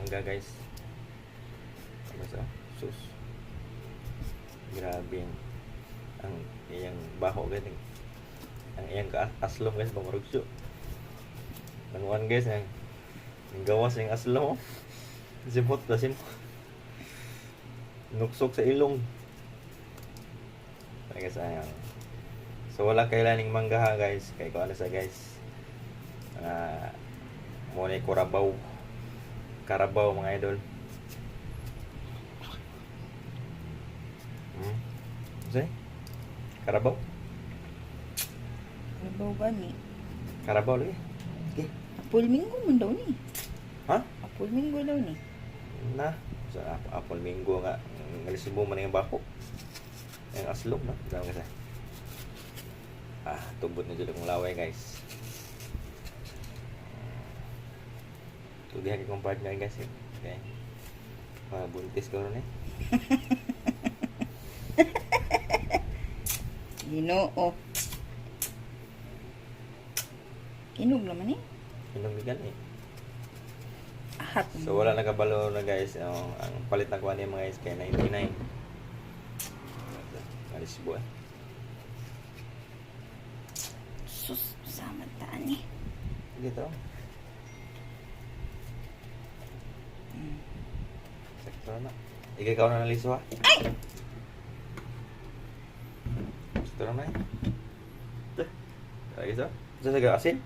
mangga guys. Ano sa sus. Grabe ang iyang baho guys. Ang iyang aslom guys pamurugso. Manuan guys ang gawas yung aslom. Simot na simot. Nuksok sa ilong. Guys, sayang. So wala kailaning mangga ha guys. Kay ko ano sa guys. Muna Karabaw. Karabaw mga idol. Say? Karabaw? Karabaw gani. Karabaw lagi. Okay. Apple minggo man daw ni. Ha? Apple minggo daw ni. Na. Sa apple minggo nga. Ngalisibo man yung bako. Yung aslog na. Daw kasi. Tubot na dyan akong laway guys. Tudihan kong partner guys. Okay. Buntis ko rin eh. Ginoo. Inog naman eh. Inumigan eh. Ahat. So wala nakabalo na guys. Ang palit na kuha niya mga guys kay 99. Ngalisibo eh. Sus, sama taan eh. Gitu. Sakto na. Ikaw na naliso ha. Ay! Sakto na eh. Lagi sa? Sa asin?